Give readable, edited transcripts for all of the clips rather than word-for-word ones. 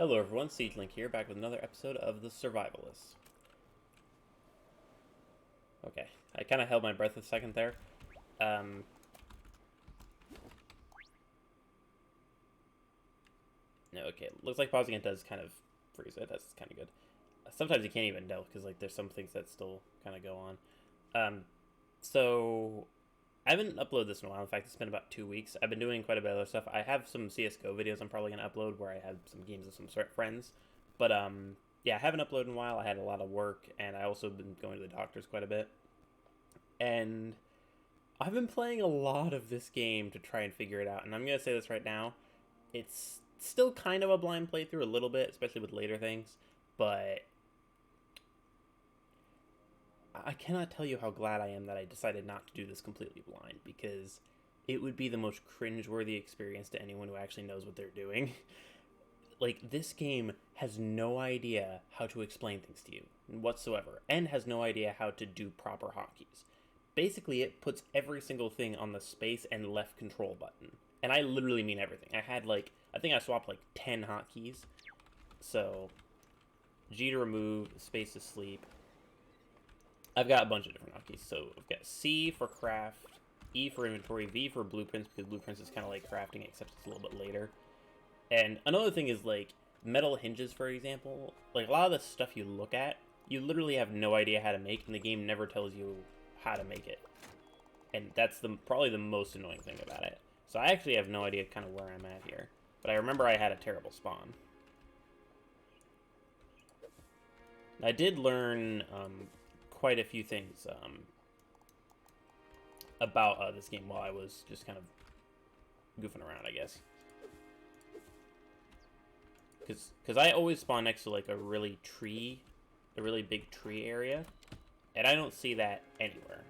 Hello everyone, SiegeLink here, back with another episode of the Survivalists. Okay, I kind of held my breath a second there. No, okay, looks like pausing it does kind of freeze it, that's kind of good. Sometimes you can't even tell, because like there's some things that still kind of go on. So, I haven't uploaded this in a while. In fact, it's been about 2 weeks. I've been doing quite a bit of other stuff. I have some CSGO videos I'm probably going to upload where I have some games with some friends. But, yeah, I haven't uploaded in a while. I had a lot of work, and I also been going to the doctors quite a bit. And I've been playing a lot of this game to try and figure it out. And I'm going to say this right now. It's still kind of a blind playthrough a little bit, especially with later things. But I cannot tell you how glad I am that I decided not to do this completely blind, because it would be the most cringeworthy experience to anyone who actually knows what they're doing. Like, this game has no idea how to explain things to you whatsoever, and has no idea how to do proper hotkeys. Basically, it puts every single thing on the space and left control button. And I literally mean everything. I think I swapped like 10 hotkeys. So, G to remove, space to sleep. I've got a bunch of different hotkeys. So I've got C for craft, E for inventory, V for blueprints, because blueprints is kind of like crafting, except it's a little bit later. And another thing is, like, metal hinges, for example. Like, a lot of the stuff you look at, you literally have no idea how to make, and the game never tells you how to make it. And that's probably the most annoying thing about it. So I actually have no idea kind of where I'm at here. But I remember I had a terrible spawn. I did learn quite a few things about this game while I was just kind of goofing around, I guess. Because I always spawn next to like a really big tree area, and I don't see that anywhere.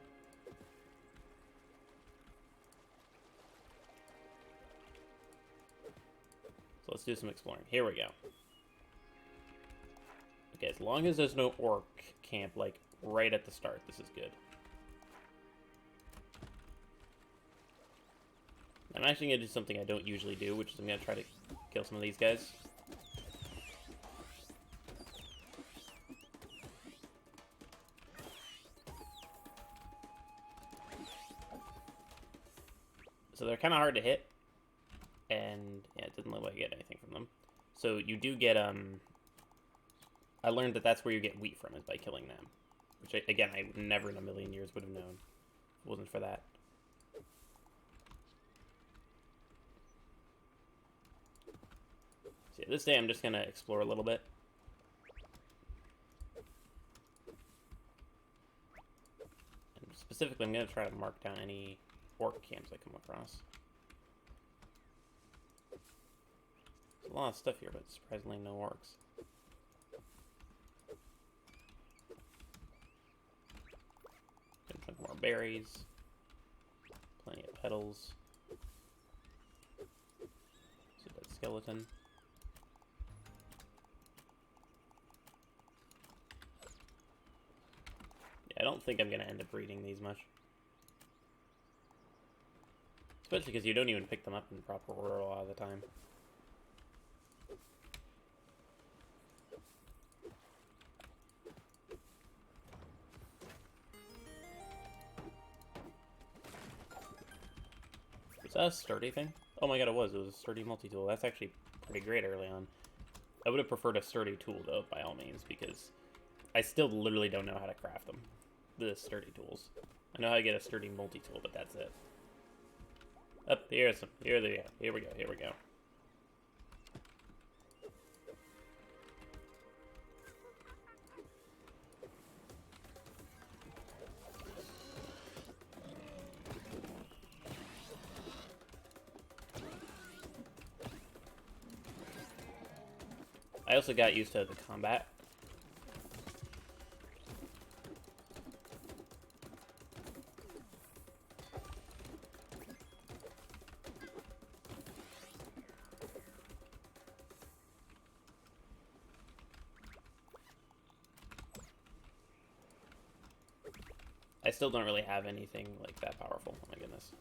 So let's do some exploring. Here we go. Okay, as long as there's no orc camp like right at the start, this is good. I'm actually going to do something I don't usually do, which is I'm going to try to kill some of these guys. So they're kind of hard to hit, and yeah, it doesn't look like I get anything from them. So you do get, I learned that that's where you get wheat from, is by killing them. Which, again, I never in a million years would have known if it wasn't for that. So yeah, this day I'm just going to explore a little bit. And specifically, I'm going to try to mark down any orc camps I come across. There's a lot of stuff here, but surprisingly no orcs. More berries, plenty of petals. So that skeleton. Yeah, I don't think I'm gonna end up reading these much, especially because you don't even pick them up in proper order a lot of the time. Was that a sturdy thing? Oh my god, it was. It was a sturdy multi-tool. That's actually pretty great early on. I would have preferred a sturdy tool, though, by all means, because I still literally don't know how to craft them. The sturdy tools. I know how to get a sturdy multi-tool, but that's it. Up here, here we go, here we go. I also got used to the combat. I still don't really have anything like that powerful. Oh my goodness.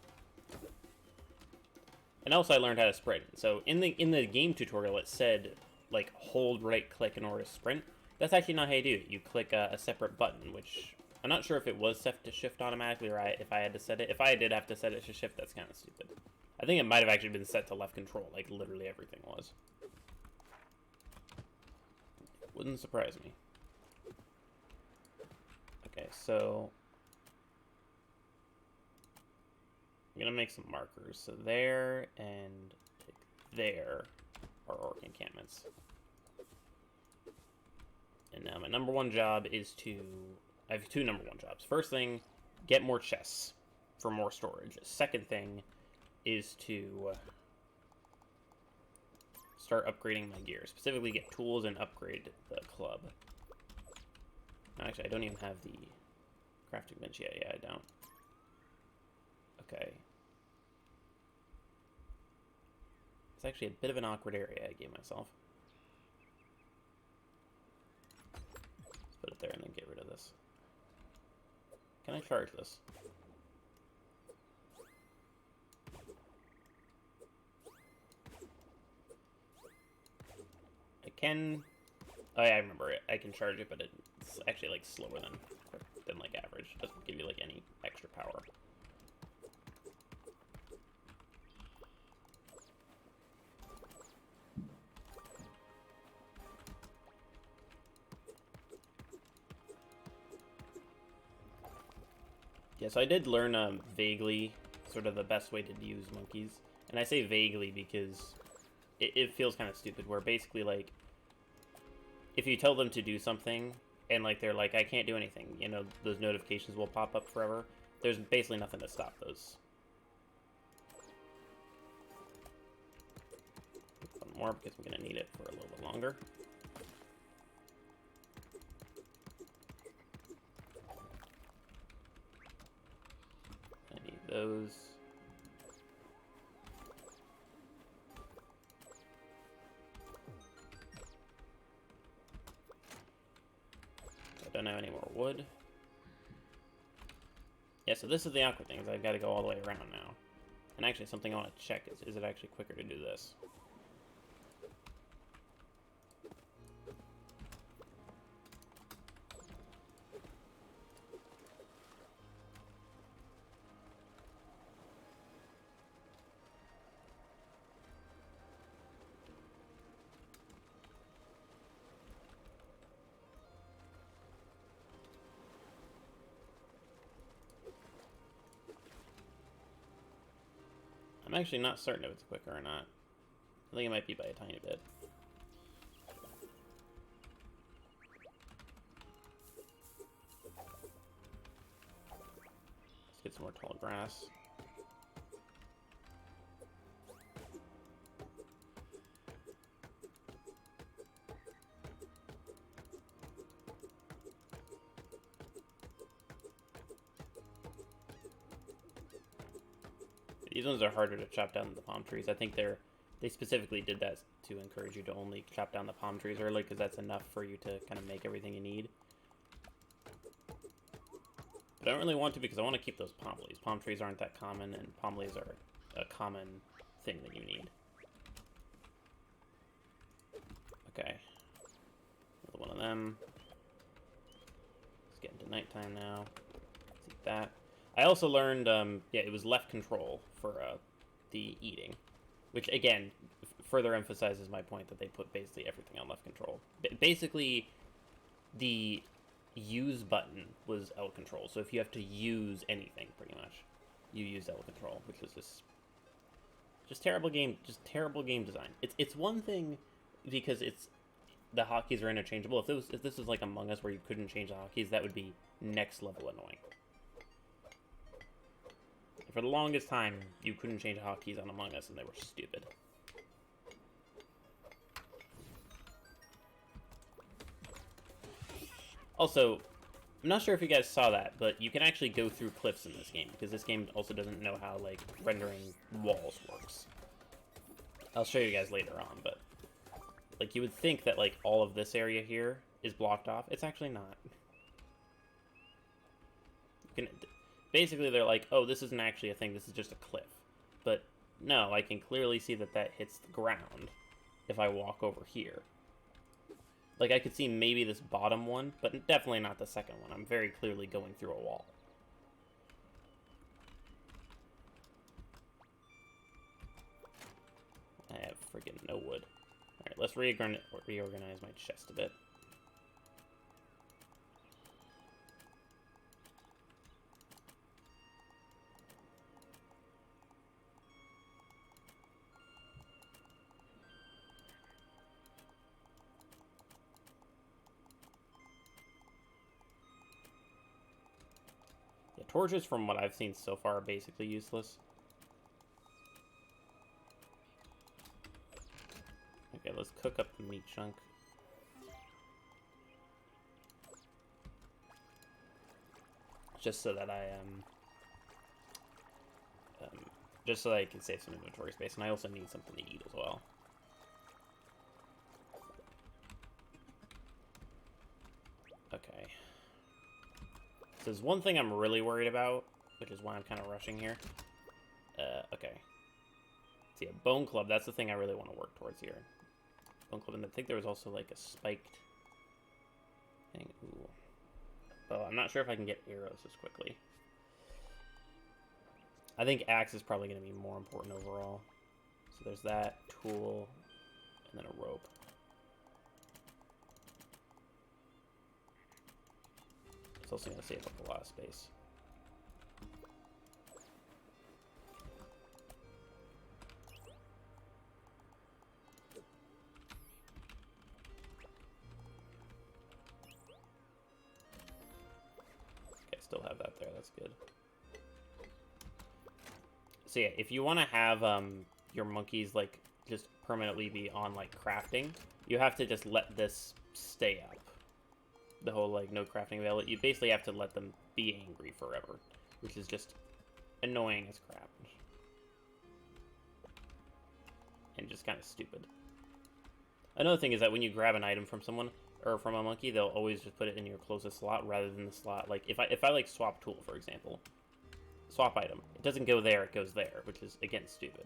And also I learned how to sprint. So in the game tutorial it said like, hold right click in order to sprint. That's actually not how you do it. You click a separate button, which I'm not sure if it was set to shift automatically or if I had to set it. If I did have to set it to shift, that's kind of stupid. I think it might have actually been set to left control, like literally everything was. Wouldn't surprise me. Okay, so I'm gonna make some markers. So there and there are orc encampments. And now my number one job is to... I have two number one jobs. First thing, get more chests for more storage. Second thing is to start upgrading my gear. Specifically get tools and upgrade the club. No, actually, I don't even have the crafting bench yet. Yeah, I don't. Okay. It's actually a bit of an awkward area I gave myself. Let's put it there and then get rid of this. Can I charge this? I can... Oh yeah, I remember it. I can charge it, but it's actually like slower than like average. It doesn't give you like any extra power. Yeah, so I did learn vaguely sort of the best way to use monkeys. And I say vaguely because it feels kind of stupid, where basically, like, if you tell them to do something, and, like, they're like, I can't do anything, you know, those notifications will pop up forever. There's basically nothing to stop those. One more, because I'm going to need it for a little bit longer. I need those. I don't have any more wood. Yeah, so this is the awkward thing, is I've got to go all the way around now. And actually, something I want to check is it actually quicker to do this? I'm actually not certain if it's quicker or not. I think it might be by a tiny bit. Let's get some more tall grass. These ones are harder to chop down than the palm trees. I think they specifically did that to encourage you to only chop down the palm trees early, because that's enough for you to kind of make everything you need. But I don't really want to, because I want to keep those palm leaves. Palm trees aren't that common, and palm leaves are a common thing that you need. Okay. Another one of them. It's getting to nighttime now. Let's eat that. I also learned, yeah, it was left control for the eating, which, again, further emphasizes my point that they put basically everything on left control. Basically, the use button was L control, so if you have to use anything, pretty much, you use L control, which is just terrible game design. It's one thing because the hotkeys are interchangeable. If this was like Among Us where you couldn't change the hotkeys, that would be next level annoying. For the longest time, you couldn't change hotkeys on Among Us, and they were stupid. Also, I'm not sure if you guys saw that, but you can actually go through cliffs in this game, because this game also doesn't know how, like, rendering walls works. I'll show you guys later on, but, like, you would think that, like, all of this area here is blocked off. It's actually not. You can... Basically, they're like, oh, this isn't actually a thing, this is just a cliff. But no, I can clearly see that that hits the ground if I walk over here. Like, I could see maybe this bottom one, but definitely not the second one. I'm very clearly going through a wall. I have freaking no wood. Alright, let's reorganize my chest a bit. Yeah, torches, from what I've seen so far, are basically useless. Okay, let's cook up the meat chunk. Just so that just so that I can save some inventory space, and I also need something to eat as well. Okay. So there's one thing I'm really worried about, which is why I'm kind of rushing here. Okay. So yeah, Bone Club, that's the thing I really want to work towards here. Bone Club, and I think there was also like a spiked thing. Ooh. Oh, I'm not sure if I can get arrows as quickly. I think axe is probably going to be more important overall. So there's that, tool, and then a rope. It's also going to save up a lot of space. Okay, still have that there, that's good. So yeah, if you want to have your monkeys like just permanently be on like crafting, you have to just let this stay up. The whole like no crafting available. You basically have to let them be angry forever, which is just annoying as crap. And just kind of stupid. Another thing is that when you grab an item from someone or from a monkey, they'll always just put it in your closest slot rather than the slot. Like if I like swap tool, for example, swap item, it doesn't go there, it goes there, which is again stupid.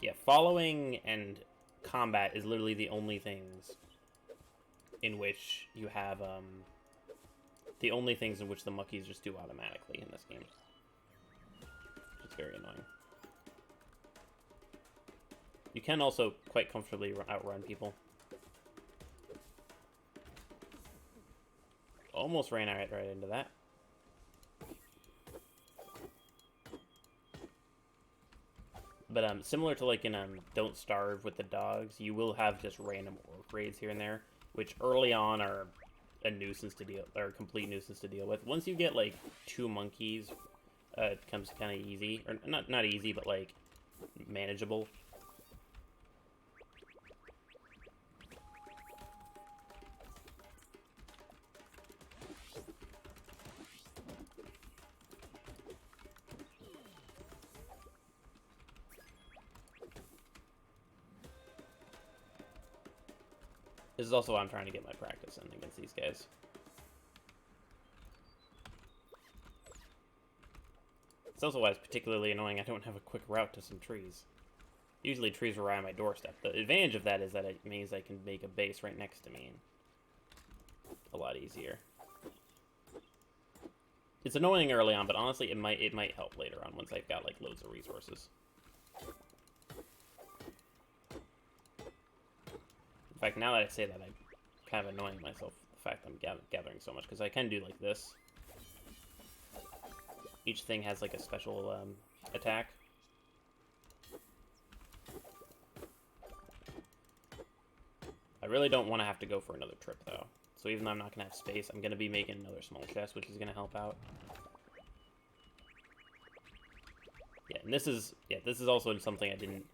Yeah, following and combat is literally the only things in which you have the only things in which the monkeys just do automatically in this game. It's very annoying. You can also quite comfortably outrun people. Almost ran right into that. But similar to like in Don't Starve with the dogs, you will have just random orc raids here and there, which early on are a nuisance to deal, or a complete nuisance to deal with. Once you get like 2 monkeys, it becomes kind of easy, or not easy, but like manageable. This is also why I'm trying to get my practice in against these guys. It's also why it's particularly annoying I don't have a quick route to some trees. Usually trees are right on my doorstep. The advantage of that is that it means I can make a base right next to me. A lot easier. It's annoying early on, but honestly it might help later on once I've got like loads of resources. In fact, now that I say that, I'm kind of annoying myself with the fact I'm gathering so much, because I can do like this. Each thing has like a special attack. I really don't want to have to go for another trip, though. So even though I'm not going to have space, I'm going to be making another small chest, which is going to help out. Yeah, and this is also something I didn't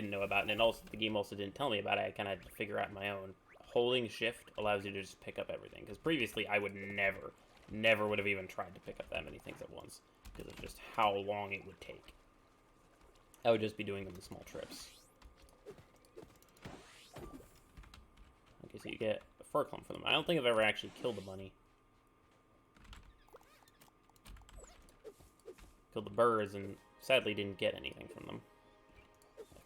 know about, and also the game also didn't tell me about it. I kind of had to figure out my own. Holding shift allows you to just pick up everything, because previously I would never would have even tried to pick up that many things at once, because of just how long it would take. I would just be doing them in small trips. Okay, so you get a fur clump from them. I don't think I've ever actually killed a bunny. killed the birds and sadly didn't get anything from them.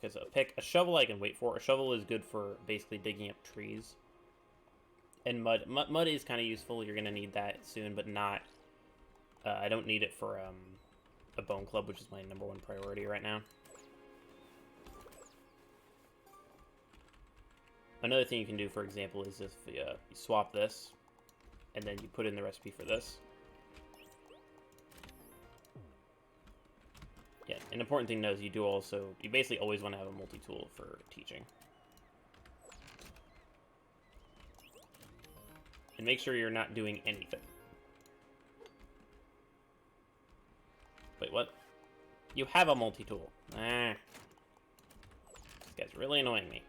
Because a shovel I can wait for. A shovel is good for basically digging up trees. And mud. Mud is kind of useful. You're going to need that soon, but not... I don't need it for a bone club, which is my #1 priority right now. Another thing you can do, for example, is if you swap this, and then you put in the recipe for this. Yeah, an important thing to know is you basically always want to have a multi-tool for teaching. And make sure you're not doing anything. Wait, what? You have a multi-tool. Ah. This guy's really annoying me.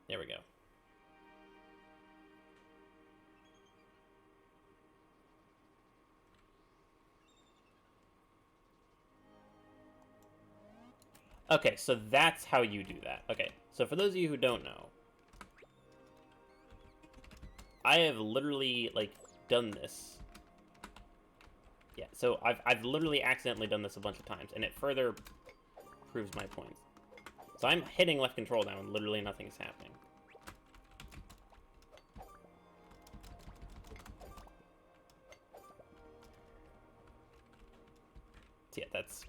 There we go. Okay, so that's how you do that. Okay, so for those of you who don't know, I have literally, like, done this. Yeah, so I've literally accidentally done this a bunch of times, and it further proves my point. So I'm hitting left control now, and literally nothing's happening. So yeah, that's...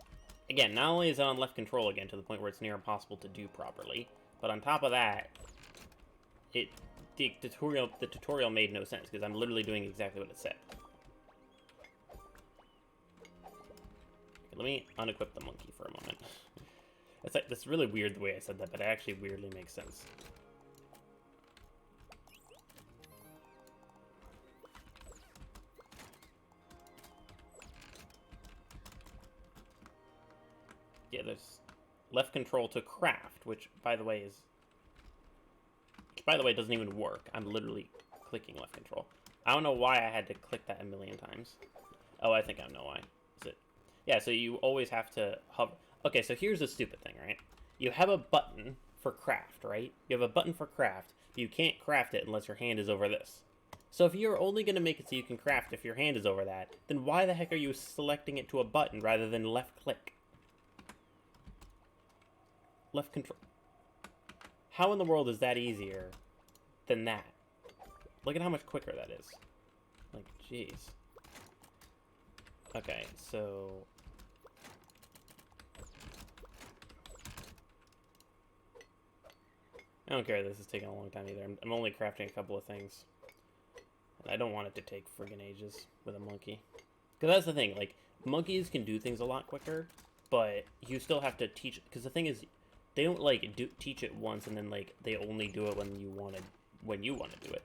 Again, not only is it on left control again to the point where it's near impossible to do properly, but on top of that, the tutorial made no sense because I'm literally doing exactly what it said. Okay, let me unequip the monkey for a moment. That's really weird the way I said that, but it actually weirdly makes sense. Yeah, there's left control to craft, which, by the way, doesn't even work. I'm literally clicking left control. I don't know why I had to click that a million times. Oh, I think I know why. Is it? Yeah, so you always have to hover. Okay, so here's the stupid thing, right? You have a button for craft, right? You have a button for craft, but you can't craft it unless your hand is over this. So if you're only going to make it so you can craft if your hand is over that, then why the heck are you selecting it to a button rather than left click? Left control. How in the world is that easier than that? Look at how much quicker that is. Like, jeez. Okay, so... I don't care this is taking a long time either. I'm only crafting a couple of things. And I don't want it to take friggin' ages with a monkey. Because that's the thing, like, monkeys can do things a lot quicker, but you still have to teach... Because the thing is, they don't, like, teach it once and then, like, they only do it when you want to do it.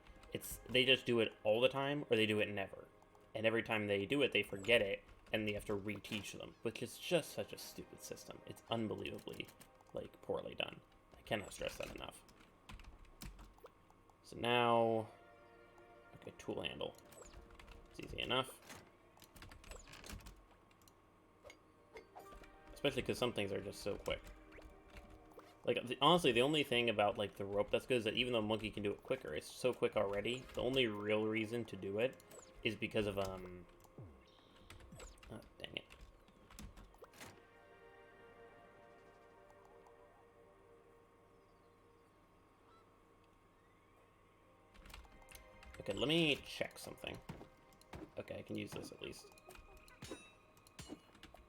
They just do it all the time, or they do it never. And every time they do it, they forget it, and you have to reteach them, which is just such a stupid system. It's unbelievably, like, poorly done. I cannot stress that enough. So now... Okay, tool handle. It's easy enough. Especially because some things are just so quick. Like, honestly, the only thing about, like, the rope that's good is that even though Monkey can do it quicker, it's so quick already. The only real reason to do it is because of, oh, dang it. Okay, let me check something. Okay, I can use this at least.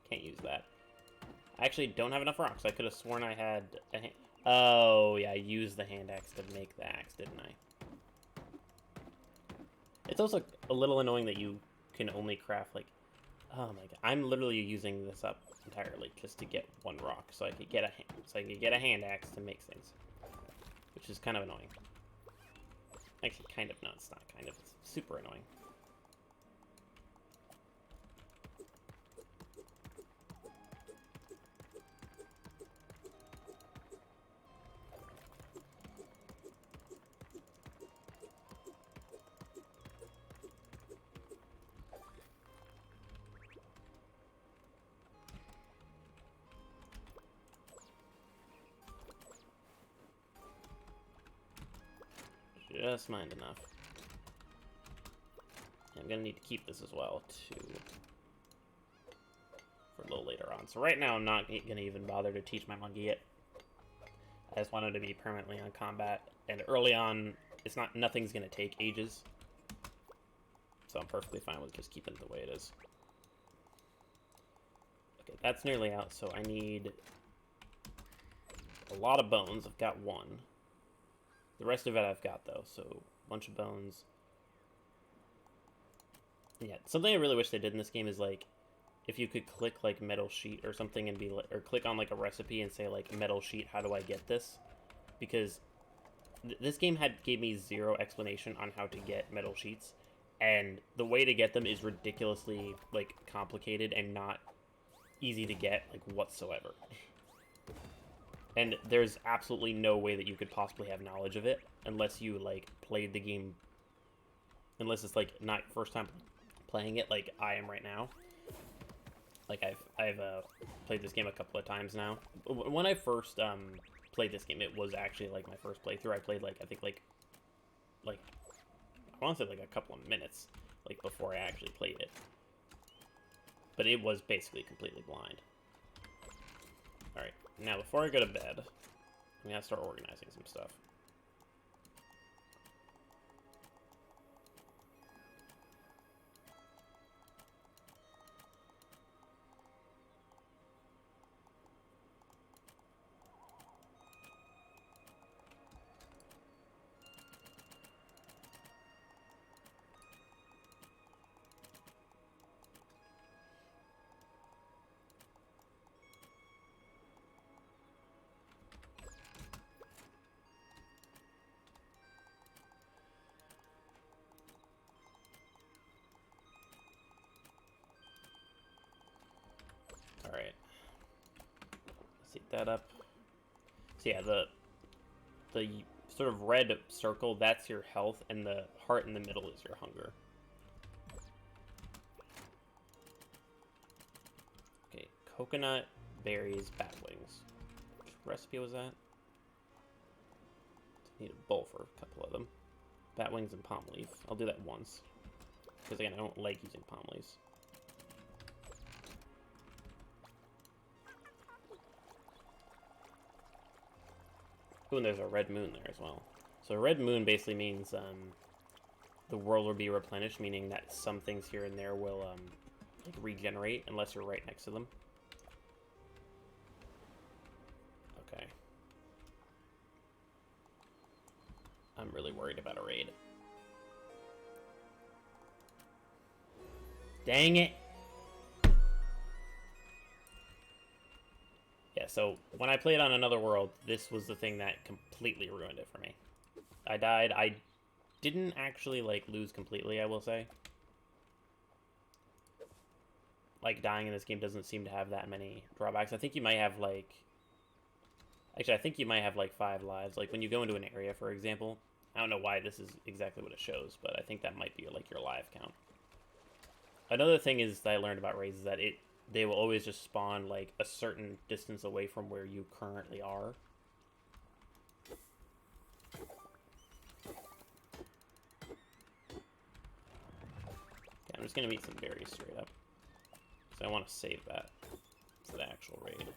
Can't use that. I actually don't have enough rocks. I could have sworn I had a hand... Oh, yeah, I used the hand axe to make the axe, didn't I? It's also a little annoying that you can only craft, like... Oh my god. I'm literally using this up entirely just to get one rock, so I could get a hand axe to make things. Which is kind of annoying. Actually, kind of. No, it's not kind of. It's super annoying. Just mined enough. And gonna need to keep this as well, too. For a little later on. So right now, I'm not gonna even bother to teach my monkey yet. I just want him to be permanently on combat. And early on, nothing's gonna take ages. So I'm perfectly fine with just keeping it the way it is. Okay, that's nearly out, so I need a lot of bones. I've got one. The rest of it I've got, though, so a bunch of bones. Yeah, something I really wish they did in this game is, like, if you could click, like, metal sheet or something and be like, or click on, like, a recipe and say, like, metal sheet, how do I get this? Because this game gave me zero explanation on how to get metal sheets, and the way to get them is ridiculously, like, complicated and not easy to get, like, whatsoever. And there's absolutely no way that you could possibly have knowledge of it unless you, like, played the game, unless it's, like, not your first time playing it like I am right now. Like, I've played this game a couple of times now. When I first played this game, it was actually, like, my first playthrough. I played, like, I think, like I want to say, like, a couple of minutes, like, before I actually played it. But it was basically completely blind. Alright, now before I go to bed, I'm gonna start organizing some stuff. Alright. Let's heat that up. So yeah, the sort of red circle, that's your health, and the heart in the middle is your hunger. Okay, coconut, berries, bat wings. Which recipe was that? Need a bowl for a couple of them. Bat wings and palm leaf. I'll do that once. Because again, I don't like using palm leaves. Ooh, and there's a red moon there as well. So a red moon basically means the world will be replenished, meaning that some things here and there will like regenerate unless you're right next to them. Okay. I'm really worried about a raid. Dang it! Yeah, so when I played on Another World, this was the thing that completely ruined it for me. I died. I didn't actually, like, lose completely, I will say. Like, dying in this game doesn't seem to have that many drawbacks. I think you might have, like... Actually, I think you might have, like, 5 lives. Like, when you go into an area, for example, I don't know why this is exactly what it shows, but I think that might be, like, your live count. Another thing is that I learned about raids is that they will always just spawn, like, a certain distance away from where you currently are. Okay, I'm just going to eat some berries straight up. So I want to save that for the actual raid.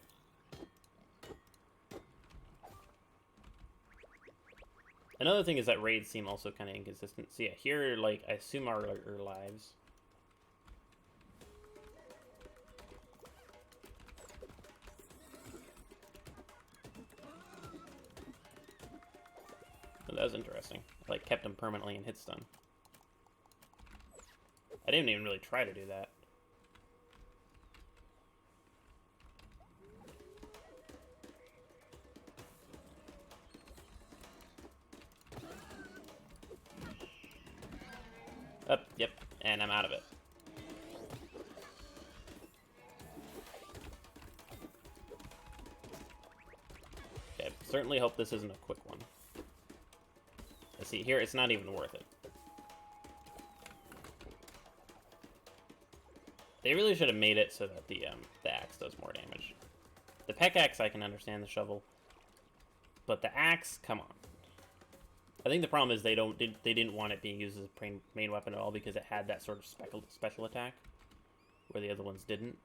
Another thing is that raids seem also kind of inconsistent. So yeah, here, like, I assume our lives. That was interesting. I, like, kept him permanently in hit stun. I didn't even really try to do that. Yep, and I'm out of it. Okay, certainly hope this isn't a quick one. See, here, it's not even worth it. They really should have made it so that the axe does more damage. The pickaxe, I can understand, the shovel. But the axe, come on. I think the problem is they didn't want it being used as a main weapon at all because it had that sort of special attack, where the other ones didn't.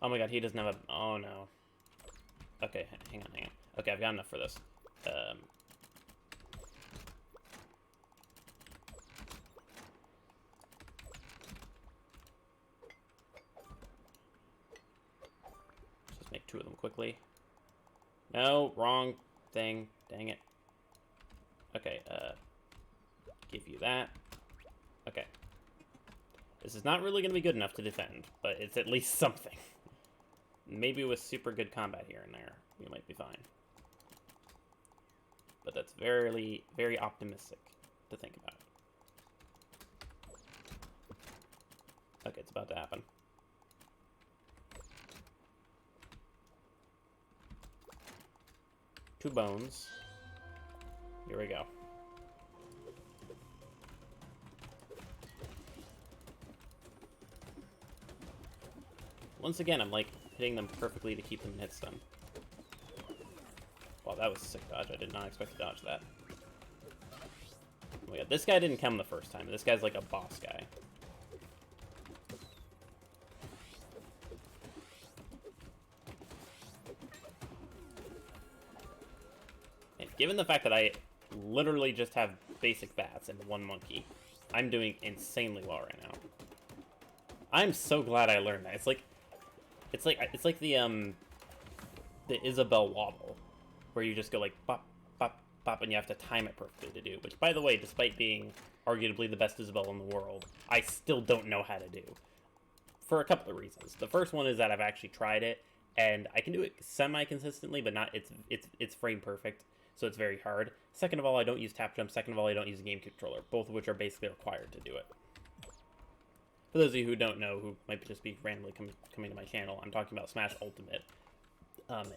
Oh my god, he doesn't have a... Oh no. Okay, hang on. Okay, I've got enough for this. Just make 2 of them quickly. No, wrong thing. Dang it. Okay, give you that. Okay. This is not really going to be good enough to defend, but it's at least something. Maybe with super good combat here and there, we might be fine. But that's very, very optimistic to think about. Okay, it's about to happen. Two bones. Here we go. Once again, I'm like hitting them perfectly to keep them in hit stun. Wow, that was a sick dodge. I did not expect to dodge that. Oh my god, this guy didn't come the first time. This guy's like a boss guy. And given the fact that I literally just have basic bats and 1 monkey, I'm doing insanely well right now. I'm so glad I learned that. It's like the Isabelle wobble, where you just go like bop, bop, bop, and you have to time it perfectly to do. Which, by the way, despite being arguably the best Isabelle in the world, I still don't know how to do. For a couple of reasons. The first one is that I've actually tried it, and I can do it semi-consistently, but not it's frame perfect, so it's very hard. Second of all, I don't use tap jump. Second of all, I don't use a game controller, both of which are basically required to do it. For those of you who don't know, who might just be randomly coming to my channel, I'm talking about Smash Ultimate.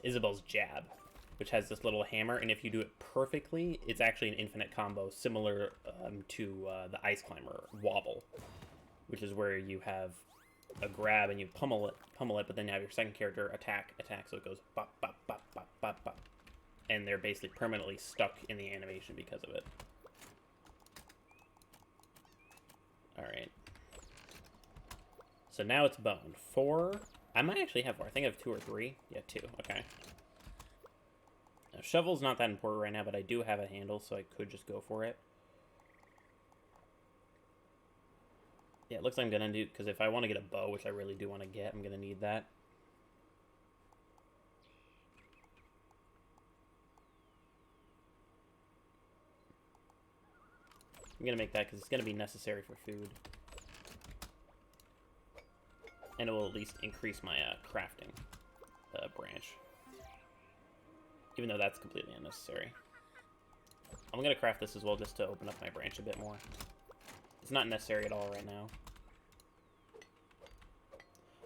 Isabelle's jab, which has this little hammer, and if you do it perfectly, it's actually an infinite combo similar to the Ice Climber Wobble, which is where you have a grab and you pummel it, but then you have your second character attack, so it goes bop, bop, bop, bop, bop, bop. And they're basically permanently stuck in the animation because of it. Alright. So now it's bone. 4. I might actually have 4. I think I have 2 or 3. Yeah, 2. Okay. Now, shovel's not that important right now, but I do have a handle, so I could just go for it. Yeah, it looks like I'm going to do... Because if I want to get a bow, which I really do want to get, I'm going to need that. I'm going to make that because it's going to be necessary for food. And it will at least increase my crafting branch. Even though that's completely unnecessary. I'm going to craft this as well just to open up my branch a bit more. It's not necessary at all right now.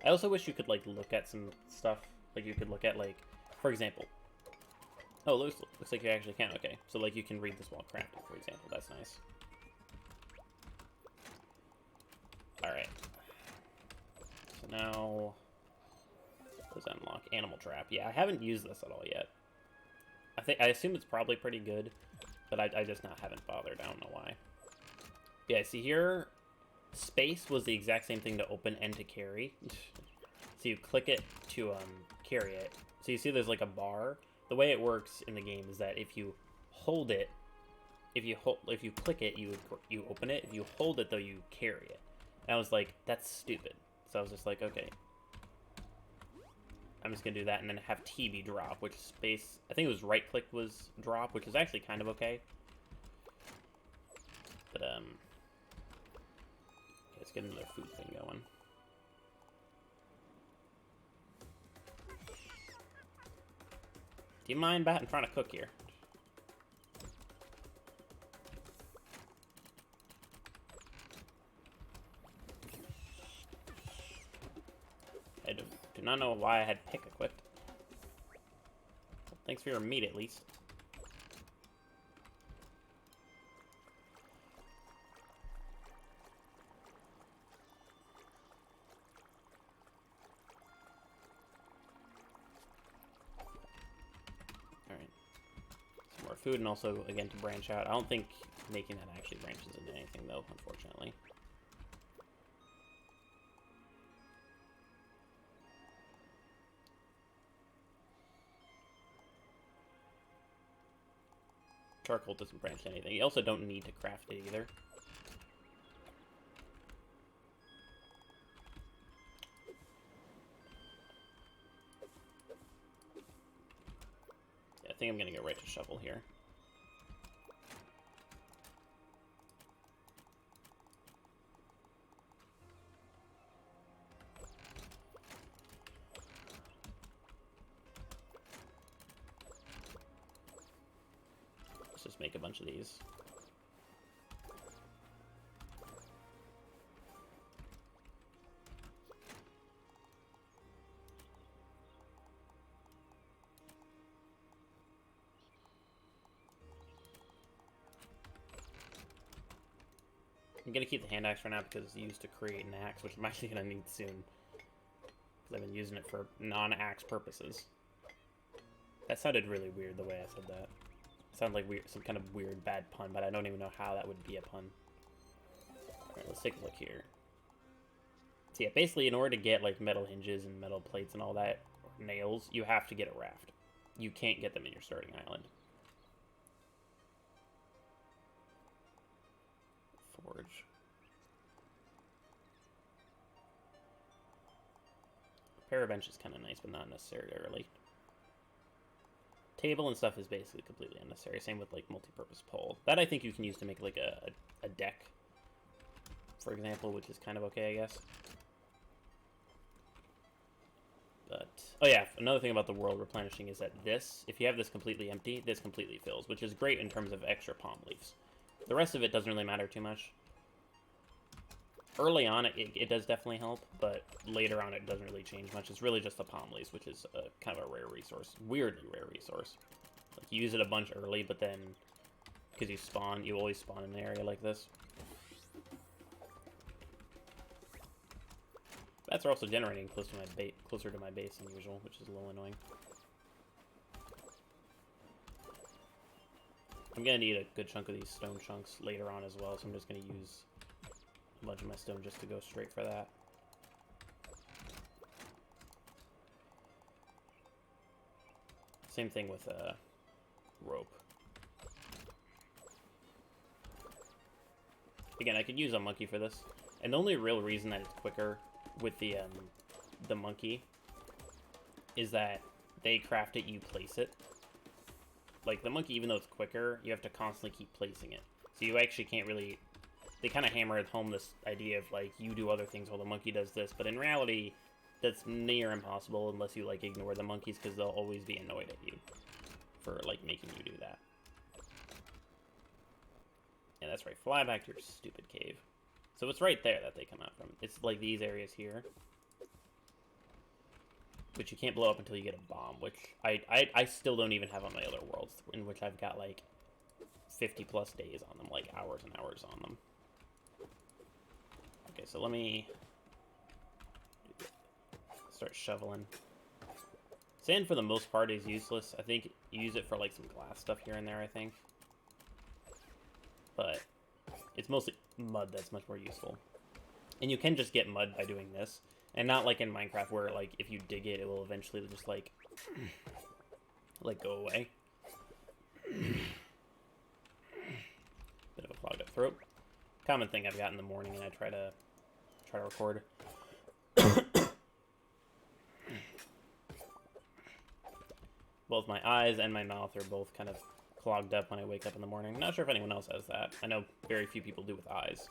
I also wish you could, like, look at some stuff. Like, you could look at, like, for example. Oh, looks like you actually can. Okay, so, like, you can read this while crafting, for example. That's nice. Alright. So now... What does that unlock? Animal Trap. Yeah, I haven't used this at all yet. I assume it's probably pretty good, but I just haven't bothered. I don't know why. Yeah, see here, space was the exact same thing to open and to carry. So you click it to carry it. So you see there's like a bar. The way it works in the game is that if you hold it, if you click it, you open it. If you hold it though, you carry it. And I was like, that's stupid. So I was just like, okay. I'm just gonna do that and then have T be drop, which space, I think it was right click was drop, which is actually kind of okay. But okay, let's get another food thing going. Do you mind batting trying to cook here? I do not know why I had pick equipped. Well, thanks for your meat, at least. food and also, again, to branch out. I don't think making that actually branches into anything, though, unfortunately. Charcoal doesn't branch anything. You also don't need to craft it either. Yeah, I think I'm gonna go right to shovel here. Just make a bunch of these. I'm gonna keep the hand axe for now because it's used to create an axe, which I'm actually gonna need soon. Because I've been using it for non-axe purposes. That sounded really weird the way I said that. Sounds like weird, some kind of weird bad pun, but I don't even know how that would be a pun. Alright, let's take a look here. So yeah, basically in order to get like metal hinges and metal plates and all that, or nails, you have to get a raft. You can't get them in your starting island. Forge. Repair bench is kind of nice, but not necessary early. Table and stuff is basically completely unnecessary. Same with like multi-purpose pole. That I think you can use to make like a deck, for example, which is kind of okay, I guess. But, oh yeah, another thing about the world replenishing is that this, if you have this completely empty, this completely fills, which is great in terms of extra palm leaves. The rest of it doesn't really matter too much. Early on, it does definitely help, but later on it doesn't really change much. It's really just the palm leaves, which is kind of a rare resource. Weirdly rare resource. Like, you use it a bunch early, but then, because you always spawn in an area like this. Bats are also generating closer to my base than usual, which is a little annoying. I'm gonna need a good chunk of these stone chunks later on as well, so I'm just gonna use a bunch of my stone just to go straight for that. Same thing with rope. Again, I could use a monkey for this, and the only real reason that it's quicker with the monkey is that they craft it, you place it. Like, the monkey, even though it's quicker, you have to constantly keep placing it. So you actually can't really... They kind of hammer home this idea of, like, you do other things while the monkey does this. But in reality, that's near impossible unless you, like, ignore the monkeys, because they'll always be annoyed at you for, like, making you do that. Yeah, that's right. Fly back to your stupid cave. So it's right there that they come out from. It's, like, these areas here. Which you can't blow up until you get a bomb, which I still don't even have on my other worlds, in which I've got, like, 50 plus days on them, like, hours and hours on them. Okay, so let me start shoveling. Sand, for the most part, is useless. I think you use it for, like, some glass stuff here and there, I think. But it's mostly mud that's much more useful. And you can just get mud by doing this. And not like in Minecraft where, like, if you dig it, it will eventually just, like go away. Bit of a clogged up throat. Common thing I've got in the morning and I try to record. Both my eyes and my mouth are both kind of clogged up when I wake up in the morning. Not sure if anyone else has that. I know very few people do with eyes.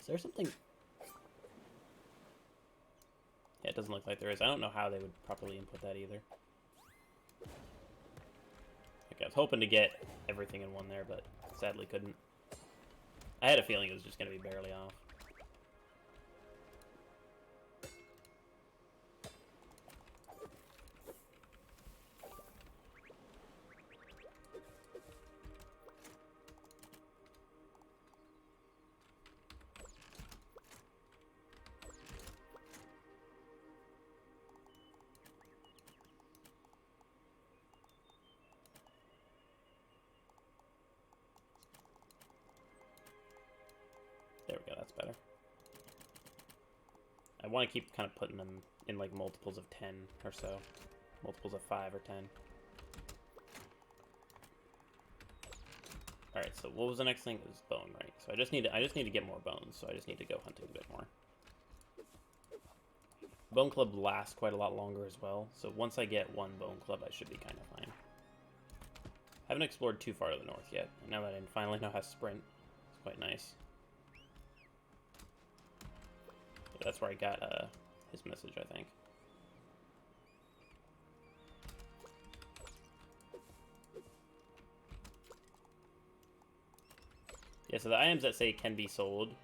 Is there something? Yeah, it doesn't look like there is. I don't know how they would properly input that either. Okay, I was hoping to get everything in one there, but sadly couldn't. I had a feeling it was just going to be barely off. that's better. I want to keep kind of putting them in like multiples of 10 or so. Multiples of 5 or 10. Alright, so what was the next thing? It was bone, right? So I just need to get more bones, so I just need to go hunting a bit more. Bone club lasts quite a lot longer as well, so once I get one bone club, I should be kind of fine. I haven't explored too far to the north yet, and now that I finally know how to sprint, it's quite nice. Yeah, that's where I got his message, I think. Yeah, so the items that say can be sold,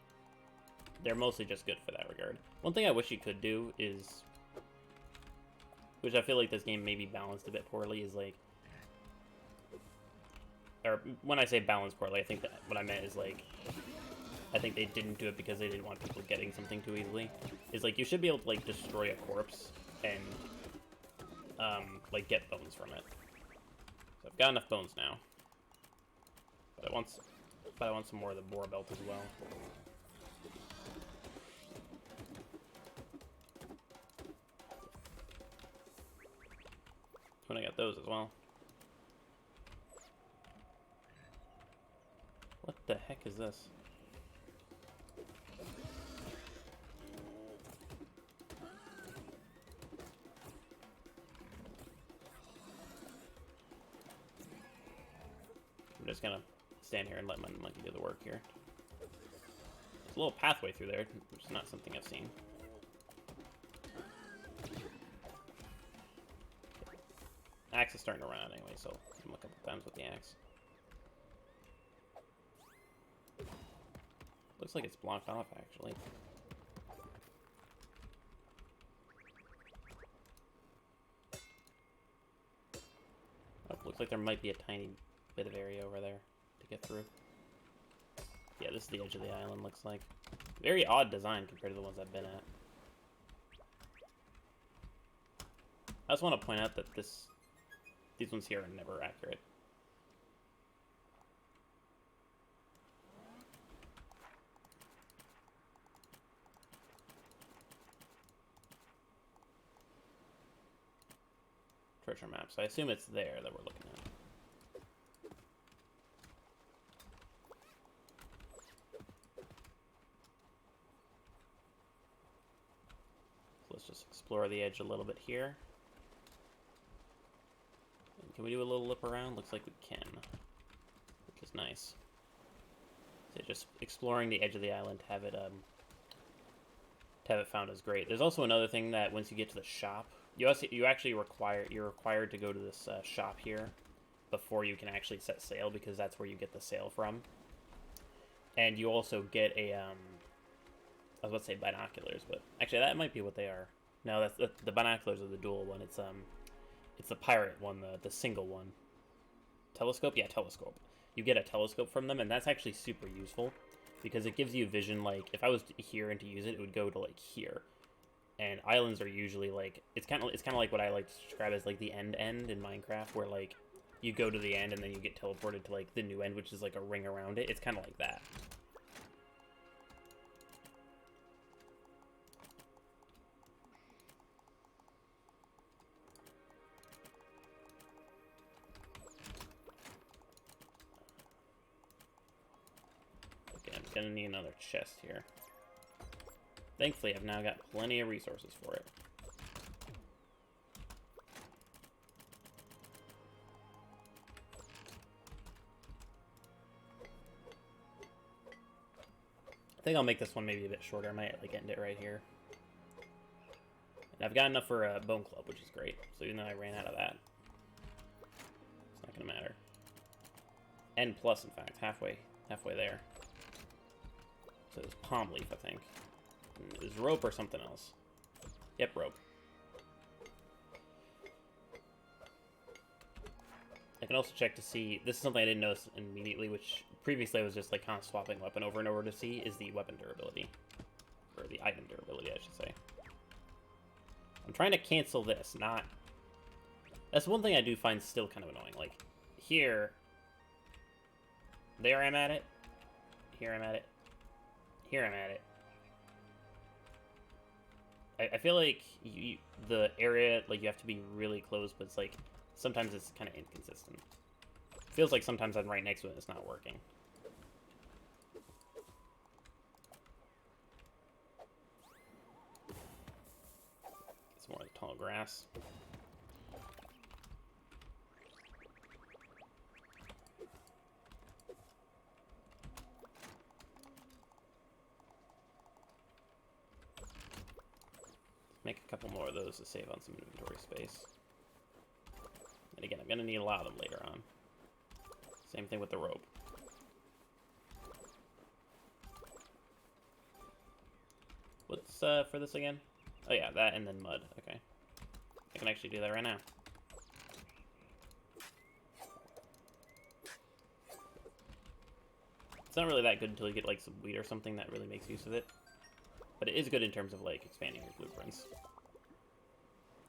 they're mostly just good for that regard. One thing I wish you could do is, which I feel like this game maybe balanced a bit poorly, is like, or when I say balanced poorly, I think that what I meant is like, I think they didn't do it because they didn't want people getting something too easily. Is like, you should be able to like destroy a corpse and like get bones from it. So I've got enough bones now. But I want some more of the boar belt as well. When I got those as well. What the heck is this? I'm just gonna stand here and let my monkey do the work here. There's a little pathway through there, which is not something I've seen. Axe is starting to run out anyway, so I'll hit him a couple times with the axe. Looks like it's blocked off, actually. Oh, looks like there might be a tiny bit of area over there to get through. Yeah, this is the edge of the island, looks like. Very odd design compared to the ones I've been at. I just want to point out that these ones here are never accurate. Treasure map, so I assume it's there that we're looking at. So let's just explore the edge a little bit here. And can we do a little lip around? Looks like we can, which is nice. So just exploring the edge of the island to have it found is great. There's also another thing that once you get to the shop, you're required to go to this shop here before you can actually set sail, because that's where you get the sail from. And you also get a I was about to say binoculars, but actually that might be what they are. No, that's the binoculars are the dual one. It's the pirate one, the single one. Telescope? Yeah, telescope. You get a telescope from them, and that's actually super useful because it gives you vision. Like, if I was here and to use it, it would go to like here. And islands are usually like, it's kind of like what I like to describe as like the end in Minecraft, where like you go to the end and then you get teleported to like the new end, which is like a ring around it. It's kind of like that. Okay, I'm gonna need another chest here. Thankfully, I've now got plenty of resources for it. I think I'll make this one maybe a bit shorter. I might like end it right here. And I've got enough for a bone club, which is great. So even though I ran out of that, it's not gonna matter. N plus, in fact, halfway there. So it was palm leaf, I think. It was rope or something else. Yep, rope. I can also check to see, this is something I didn't notice immediately, which previously I was just like kind of swapping weapon over and over to see, is the weapon durability. Or the item durability, I should say. I'm trying to cancel this, not... That's one thing I do find still kind of annoying. Like, here... There I'm at it. Here I'm at it. here I'm at it. I feel like the area, like, you have to be really close, but it's like, sometimes it's kind of inconsistent. Feels like sometimes I'm right next to it and it's not working. It's more of the tall grass. Make a couple more of those to save on some inventory space. And again, I'm going to need a lot of them later on. Same thing with the rope. What's for this again? Oh yeah, that and then mud. Okay. I can actually do that right now. It's not really that good until you get like some wheat or something that really makes use of it. But it is good in terms of like expanding your blueprints.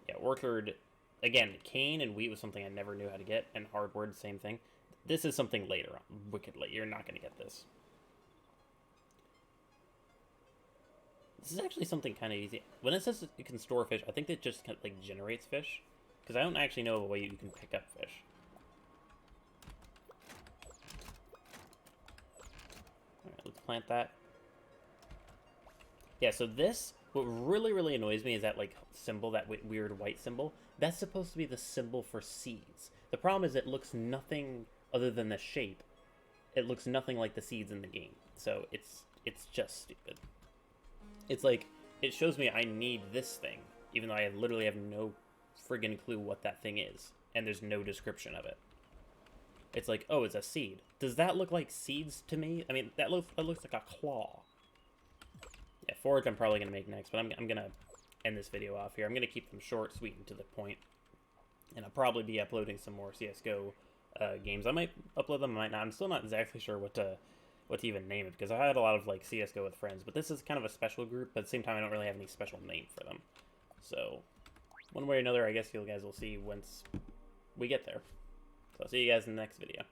Yeah, orchard. Again, cane and wheat was something I never knew how to get, and hardwood, same thing. This is something later on, wicked late. You're not going to get this. This is actually something kind of easy. When it says you can store fish, I think it just like generates fish, because I don't actually know of a way you can pick up fish. All right, let's plant that. Yeah, so this, what really annoys me is that like symbol, that weird white symbol. That's supposed to be the symbol for seeds. The problem is it looks nothing other than the shape. It looks nothing like the seeds in the game. So it's just stupid. It's like, it shows me I need this thing, even though I literally have no friggin' clue what that thing is. And there's no description of it. It's like, oh, it's a seed. Does that look like seeds to me? I mean, that looks like a claw. Yeah, forage I'm probably going to make next, but I'm going to end this video off here. I'm going to keep them short, sweet, and to the point. And I'll probably be uploading some more CSGO games. I might upload them, I might not. I'm still not exactly sure what to even name it, because I had a lot of like CSGO with friends, but this is kind of a special group, but at the same time I don't really have any special name for them. So, one way or another, I guess you guys will see once we get there. So I'll see you guys in the next video.